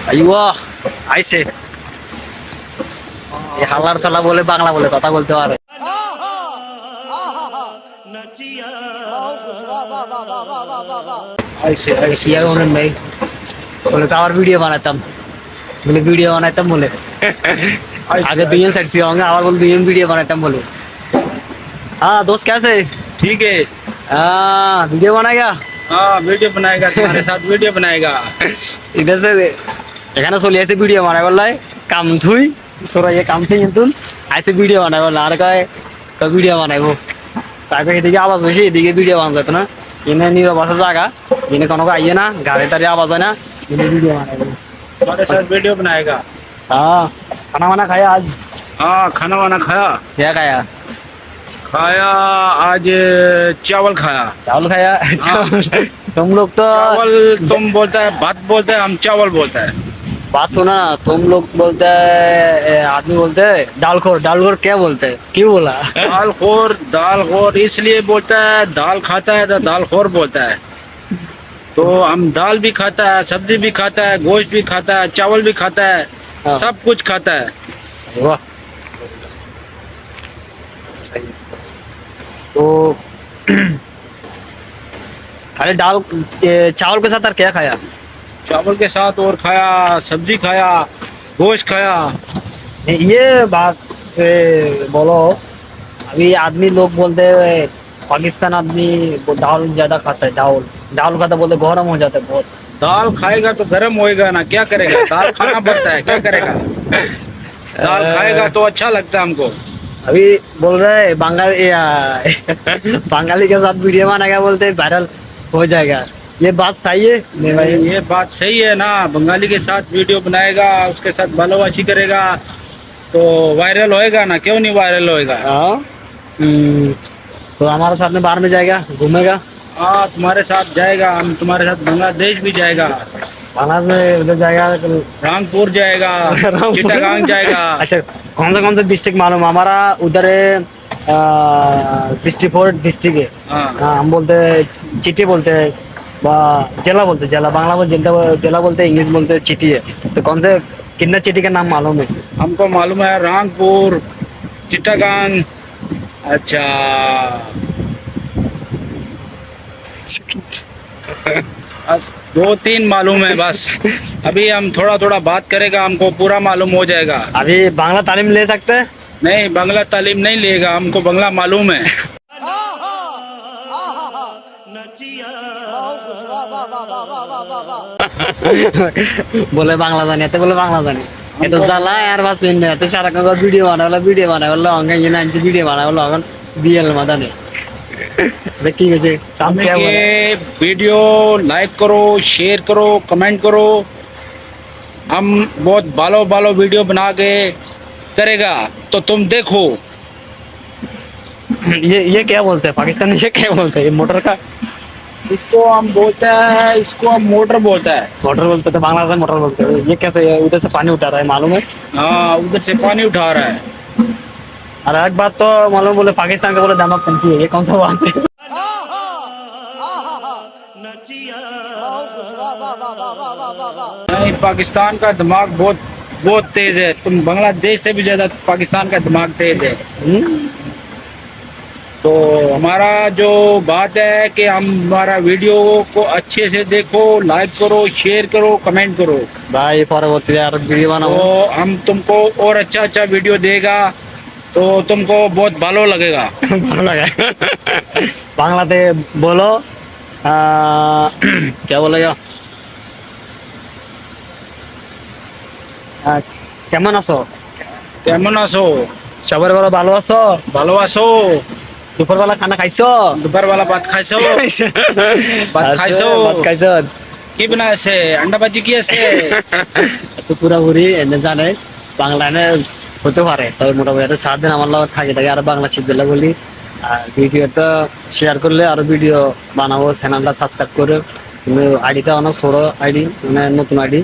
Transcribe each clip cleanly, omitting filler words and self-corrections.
আইও আইছে এই হালার তলা বলে বাংলা বলে কথা বলতে পারে। আইছে আইছে আর অনেক নাই বলে তো আবার ভিডিও বানাতাম বলে आगे दुनिया साइड से होंगे आवाज बोल दुनिया वीडियो बनाता बोले। हाँ दोस्त कैसे? ठीक है। हाँ वीडियो बनाएगा। हाँ वीडियो बनाएगा, तुम्हारे साथ वीडियो बनाएगा। इधर से এখানে চলে আসে ভিডিও বানাই বললাই কাম থুই সোরা ये কাম থুই কিন্তু আইসে ভিডিও বানাই বল আর কয় ভিডিও বানাইবো তাকে এদিকে আওয়াজ বেশি এদিকে ভিডিও বানানো যেত না এনে নীরব আছে জায়গা এনে কোনো আইয়ে না গাড়ি তারি আওয়াজ হয় না এনে ভিডিও বানাইবো तुम्हारे साथ वीडियो बनाएगा। हाँ खाना वाना खाया आज? हाँ खाना वाना खाया। क्या खाया? खाया आज चावल खाया। चावल खाया चावल तुम लोग तो चावल तुम बोलता है भात बोलता है, हम चावल बोलता है। बात सुना तुम लोग बोलते है आदमी बोलते है डालखोर क्या बोलते है क्यों बोला? दाल खोर इसलिए बोलता है, दाल खाता है तो दाल खोर बोलता है। तो हम दाल भी खाता है, सब्जी भी खाता है, गोश्त भी खाता है, चावल भी खाता है, हाँ। सब कुछ खाता है। वाह सही है। तो खाली दाल चावल के साथ और क्या खाया? चावल के साथ और खाया, सब्जी खाया, गोश्त खाया। ये बात बोलो अभी आदमी लोग बोलते हैं पाकिस्तान आदमी वो दाल ज्यादा खाता है दाल खाता बोलते गरम हो जाता है बहुत। दाल खाएगा तो गर्म होएगा ना, क्या करेगा? दाल खाना पड़ता है, क्या करेगा? दाल खाएगा तो अच्छा लगता है हमको। अभी बोल रहे हैं बंगाली के साथ वीडियो बनाएगा बोलते वायरल हो जाएगा ये बात सही है? नहीं भाई ये बात सही है ना, बंगाली के साथ वीडियो बनाएगा, उसके साथ बालोबाशी करेगा तो वायरल होएगा ना, क्यों नहीं वायरल होएगा? हाँ तो हमारे साथ में बाहर में जाएगा घूमेगा? हाँ तुम्हारे साथ जाएगा, हम तुम्हारे साथ बांग्लादेश भी जाएगा, बांग्लादेश में उधर जाएगा रामपुर जाएगा, चिटागांग जाएगा। अच्छा कौन सा डिस्ट्रिक्ट मालूम हमारा उधर है 64 डिस्ट्रिक्ट है। हाँ। हाँ हम बोलते हैं चिट्ठी बोलते हैं जिला बोलते जिला बांग्ला में जिला बोलते हैं इंग्लिश बोलते हैं चिट्ठी है तो कौन से कितना चिट्ठी का नाम मालूम है? हमको मालूम है रामपुर, चिटागांग। अच्छा बस 2-3 मालूम है बस। अभी हम थोड़ा बात करेगा, हमको पूरा मालूम हो जाएगा। अभी बांग्ला तालीम ले सकते हैं? नहीं बांग्ला तालीम नहीं लेगा, हमको बांग्ला मालूम है। बोले बांग्ला जाने तो बोले बांग्ला जाने ये तो জ্বালা আর বাস ইন্ডিয়া তো সারা কাগজ ভিডিও বানাবো অঙ্গে ইনা ইঞ্চি ভিডিও বানাবো অঙ্গন বিএল মাদানে দেখি গেছে সামনে क्या बोला ये वीडियो लाइक करो, शेयर करो, कमेंट करो। हम बहुत बालो वीडियो बना के करेगा तो तुम देखो। ये क्या बोलते हैं पाकिस्तान में ये क्या बोलते हैं ये मोटर का इसको हम बोलते हैं, इसको हम मोटर बोलता है। मोटर बोलते थे बांग्लादेश में मोटर बोलते हैं ये कैसे उधर से पानी उठा रहा है मालूम है? हाँ उधर से पानी उठा रहा है। और एक बात तो मालूम बोले पाकिस्तान का बोले दमक पंची है ये कौन सा बात है? नहीं पाकिस्तान का दिमाग बहुत तेज है, तुम बांग्लादेश से भी ज्यादा पाकिस्तान का दिमाग तेज है। तो हमारा जो बात है कि हम हमारा वीडियो को अच्छे से देखो, लाइक करो, शेयर करो, कमेंट करो। भाई परवर्ती यार वीडियो बनाओ तो हम तुमको और अच्छा वीडियो देगा तो तुमको बहुत भालो लगेगा। ভালো লাগে বাংলাতে বলো क्या बोलेगा কেমন আছো? কেমন আছো? সবার বলো ভালো আছো? ভালো আছো? দুপুরবেলা খানা খাইছো? দুপুরবেলা ভাত খাইছো? ভাত খাইছো? ভাত খাইছো? কি বানাইছে? আন্ডা ভাজি কি আছে? তো পুরাপুরি এনে জানে বাংলা এনে হতে পারে তবে মোটামুটি 7 দিন আমার লগত থাকে আর বাংলা শিখবে বলি আর ভিডিওটা শেয়ার করলে আর ভিডিও বানাবো চ্যানেলটা সাবস্ক্রাইব করে কিন্তু আইডিটা অনেক ছোট আইডি মানে নতুন আইডি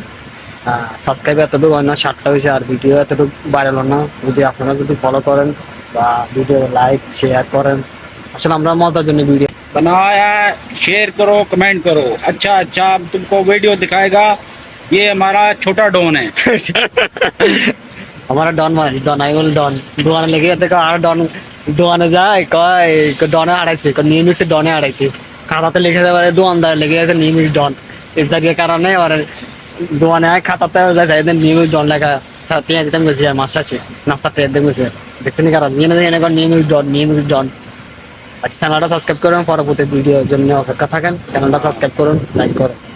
সাবস্ক্রাইব এতটুকু হয় না 60টা হয়েছে আর ভিডিও এতটুকু ভাইরাল হয় না যদি আপনারা যদি ফলো করেন বা ভিডিও লাইক শেয়ার করেন আসলে আমরা মজার জন্য ভিডিও बनाया, शेयर करो, कमेंट करो। अच्छा हम तुमको वीडियो दिखाएगा ये हमारा छोटा डॉन है। हमारा डॉन মানে ডন আই বল ডন দোকানে লেগে যেতে আর ডন দোকানে যায় কয় ডনে আড়াইছে নিয়মিক্স ডনে আড়াইছে খাতাতে লিখে দেওয়ারে দোকানদার লেগে গেছে নিয়মিক্স ডন এর জায়গায় কারণে আর দোকানে খাতাতে যায় নিয়মিক্স ডন লেখা পেঁয়াজ দিতাম গেছি আর মাছ আছে নাস্তা পেঁয়াজ দিতাম গেছি দেখছেন কারণ নিয়মিক্স ডন আচ্ছা চ্যানেলটা সাবস্ক্রাইব করুন পরবর্তী ভিডিওর জন্য অপেক্ষা থাকেন চ্যানেলটা সাবস্ক্রাইব করুন লাইক করুন